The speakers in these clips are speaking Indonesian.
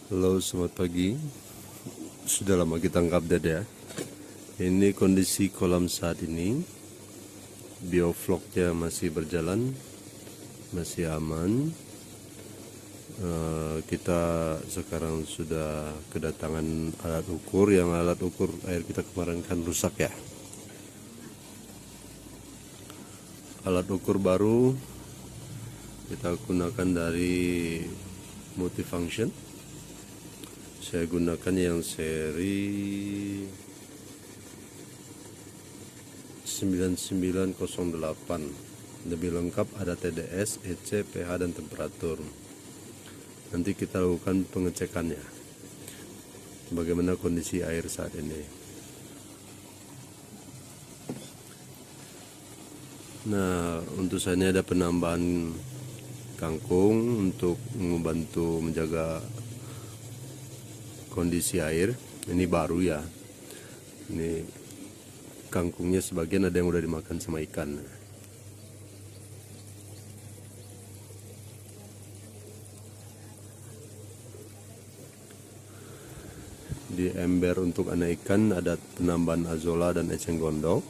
Halo, selamat pagi. Sudah lama kita nggak update ya. Ini kondisi kolam saat ini. Biovlognya masih berjalan, masih aman. Kita sekarang sudah kedatangan alat ukur. Yang alat ukur air kita kemarin kan rusak ya. Alat ukur baru kita gunakan dari multifunction. Saya gunakan yang seri 9908. Lebih lengkap ada TDS, EC, pH, dan temperatur. Nanti kita lakukan pengecekannya. Bagaimana kondisi air saat ini. Nah, untuk saat ini ada penambahan kangkung untuk membantu menjaga kondisi air. Ini baru ya. Ini kangkungnya sebagian ada yang udah dimakan sama ikan. Di ember untuk anak ikan ada penambahan azolla dan eceng gondok.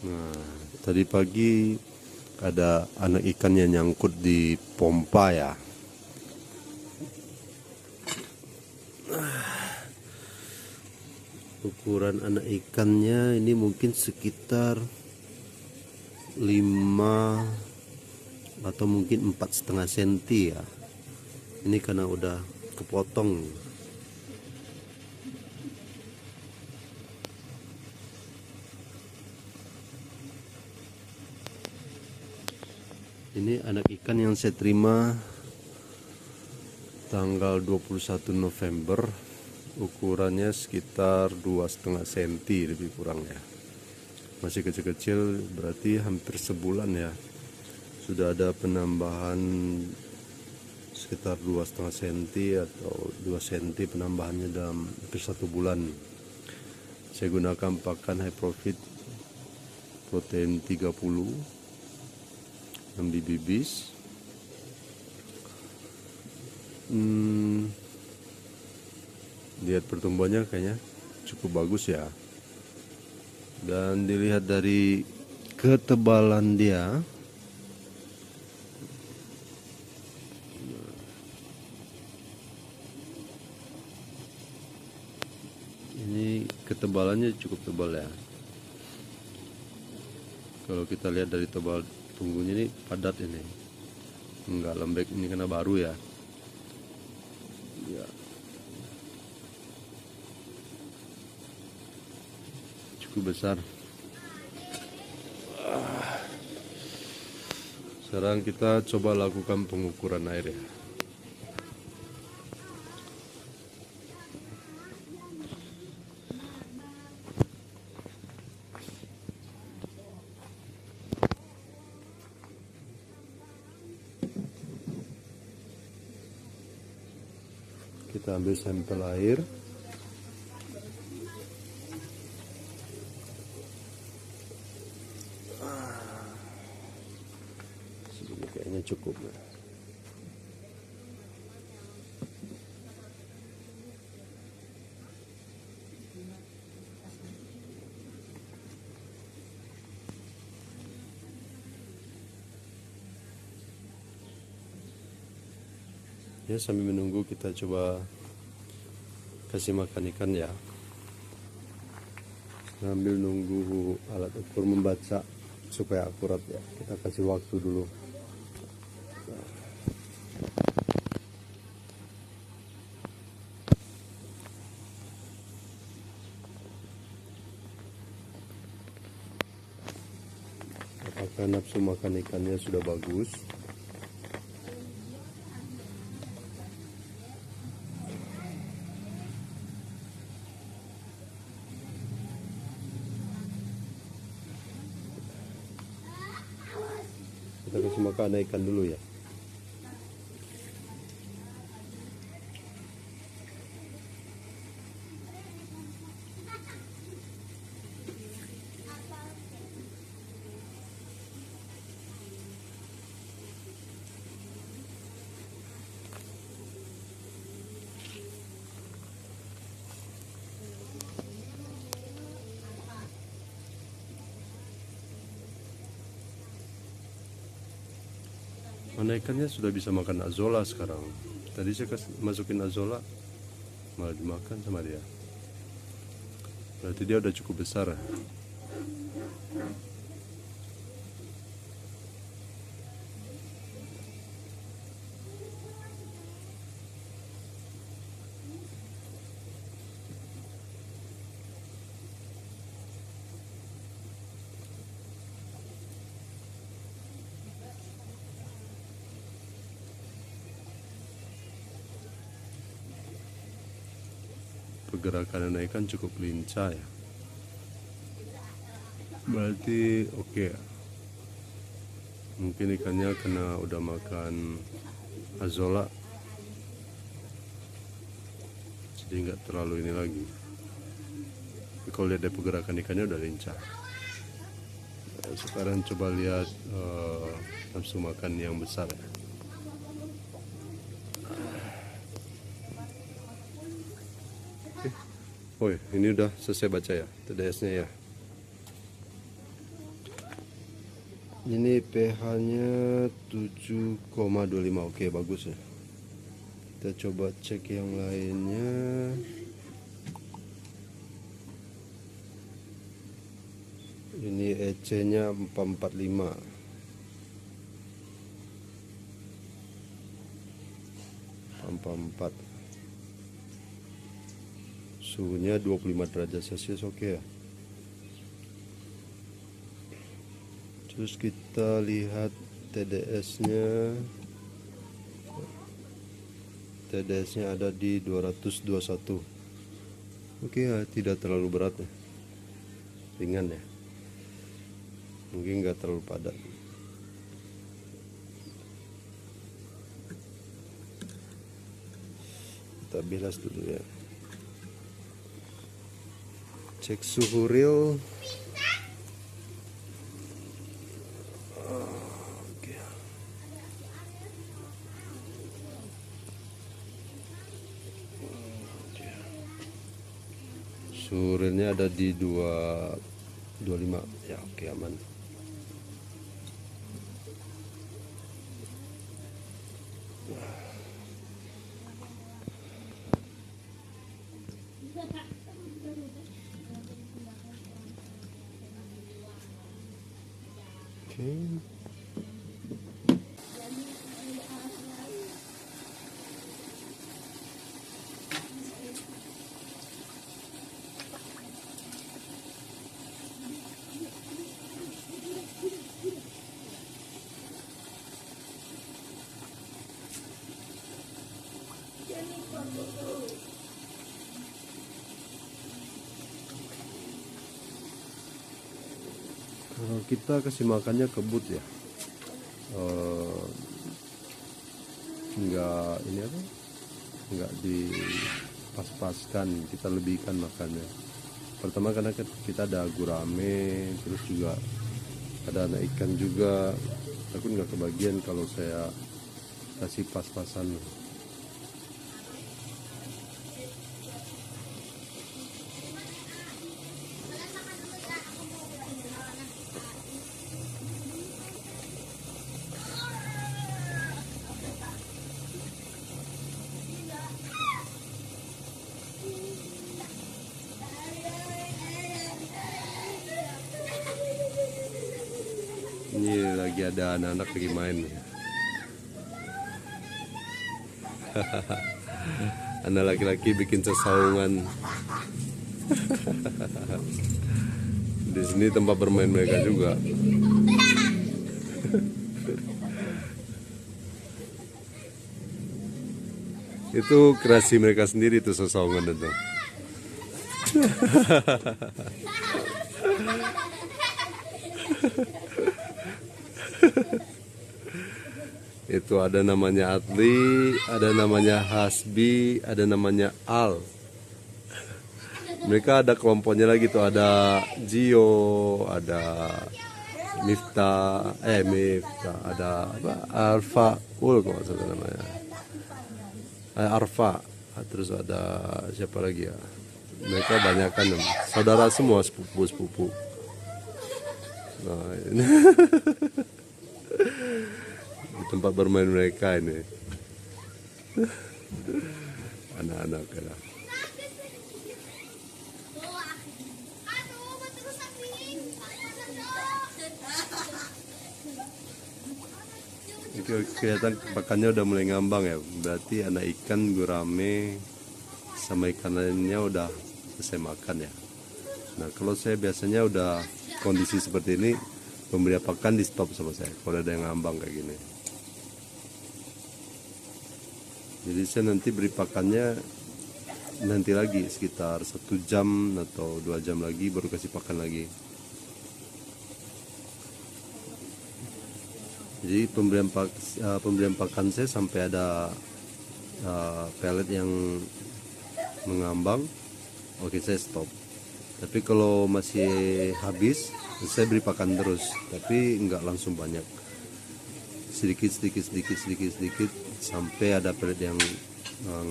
Nah, tadi pagi ada anak ikan yang nyangkut di pompa ya. Ukuran anak ikannya ini mungkin sekitar 5 atau mungkin 4,5 cm ya. Ini karena udah kepotong. Ini anak ikan yang saya terima tanggal 21 November. Ukurannya sekitar 2,5 cm lebih kurang ya. Masih kecil-kecil, berarti hampir sebulan ya. Sudah ada penambahan sekitar 2,5 cm atau 2 cm penambahannya dalam hampir 1 bulan. Saya gunakan pakan high profit protein 30 yang bibis. Lihat pertumbuhannya kayaknya cukup bagus ya. Dan dilihat dari ketebalan dia, ini ketebalannya cukup tebal ya. Kalau kita lihat dari tebal tunggunya ini padat, ini enggak lembek, ini karena baru ya. Ya, cukup besar. Sekarang kita coba lakukan pengukuran air ya. Kita ambil sampel air. Segini kayaknya cukup ya. Ya, sambil menunggu kita coba kasih makan ikan ya. Sambil nunggu alat ukur membaca supaya akurat ya, kita kasih waktu dulu. Apakah nafsu makan ikannya sudah bagus? Kita kasih makan ikan dulu ya. Mana ikannya sudah bisa makan azola sekarang. Tadi saya masukin azola malah dimakan sama dia. Berarti dia udah cukup besar. Pergerakan ikan cukup lincah ya. Berarti oke ya. Mungkin ikannya kena udah makan azola, jadi nggak terlalu ini lagi. Tapi kalau lihat dari pergerakan ikannya udah lincah. Sekarang coba lihat nafsu makan yang besar ya. Oh ini udah selesai baca ya TDS-nya ya. Ini pH-nya 7,25. Oke, bagus ya. Kita coba cek yang lainnya. Ini EC-nya 445. 444. Suhunya 25 derajat Celcius, oke ya. Terus kita lihat TDS-nya. TDS-nya ada di 221. Oke ya, tidak terlalu berat ya. Ringan ya. Mungkin nggak terlalu padat. Kita bilas dulu ya. Cek suhu real. Oke. Suhu realnya ada di 225 ya. Oke, aman. Oke. Kalau kita kasih makannya kebut ya, nggak ini apa, nggak dipas-paskan, kita lebihkan makannya. Pertama karena kita ada gurame, terus juga ada anak ikan juga, takut nggak kebagian kalau saya kasih pas-pasan. Ini lagi ada anak-anak lagi main. Anak laki-laki bikin sesaungan. Di sini tempat bermain mereka juga. Itu kreasi mereka sendiri tuh sesaungan itu. Itu ada namanya Adli, ada namanya Hasbi, ada namanya Al. Mereka ada kelompoknya lagi tuh, ada Gio, ada Miftah, ada apa? Arfa Ul kalau salah namanya. Arfa, terus ada siapa lagi ya? Mereka banyak kan, saudara semua, sepupu-sepupu. Nah, ini. di tempat bermain mereka ini. Anak-anak ya. Kelihatan pakannya udah mulai ngambang ya, berarti anak ikan gurame sama ikan lainnya udah selesai makan ya. Nah kalau saya biasanya udah kondisi seperti ini, pemberian pakan di stop sama saya kalau ada yang ngambang kayak gini. Jadi saya nanti beri pakannya nanti lagi sekitar 1 jam atau 2 jam lagi baru kasih pakan lagi. Jadi pemberian pakan saya sampai ada pelet yang mengambang, oke saya stop. Tapi kalau masih habis, saya beri pakan terus, tapi nggak langsung banyak, sedikit sampai ada pelet yang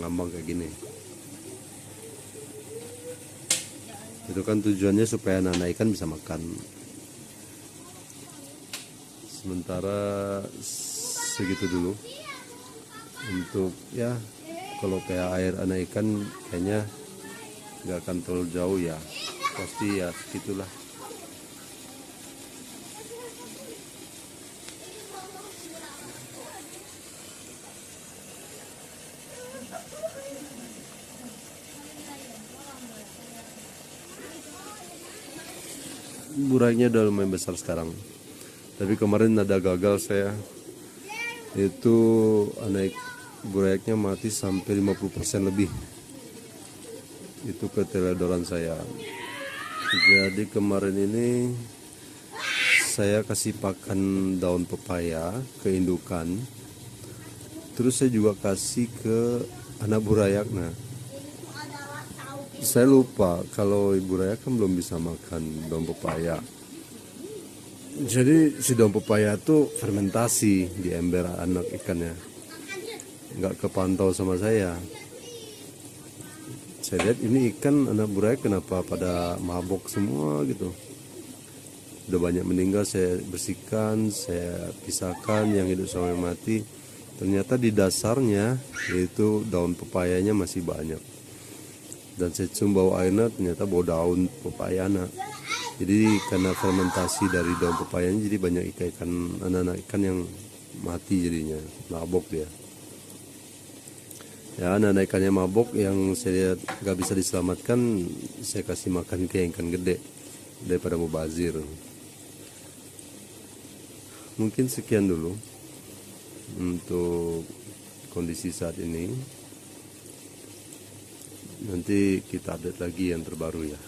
ngambang kayak gini. Itu kan tujuannya supaya anak ikan bisa makan. Sementara segitu dulu untuk ya, kalau kayak air anak ikan kayaknya nggak akan terlalu jauh ya, pasti ya segitulah. Burainya udah lumayan besar sekarang, tapi kemarin ada gagal saya, itu anak burayaknya mati sampai 50% lebih, itu keteledoran saya. Jadi kemarin ini saya kasih pakan daun pepaya ke indukan, terus saya juga kasih ke anak burayak. Nah saya lupa kalau ibu burayak kan belum bisa makan daun pepaya. Jadi si daun pepaya itu fermentasi di ember anak ikannya, nggak kepantau sama saya. Saya lihat ini ikan anak burayak kenapa pada mabok semua gitu. Udah banyak meninggal, saya bersihkan, saya pisahkan yang hidup sama yang mati. Ternyata di dasarnya yaitu daun pepayanya masih banyak. Dan saya cium bau airnya, ternyata bau daun pepayana. Jadi karena fermentasi dari daun pepayanya, jadi banyak ikan, anak-anak ikan yang mati jadinya, mabok dia. Ya anak-anak ikannya mabok, yang saya lihat gak bisa diselamatkan, saya kasih makan ke ikan gede daripada mubazir. Mungkin sekian dulu untuk kondisi saat ini. Nanti kita update lagi yang terbaru ya.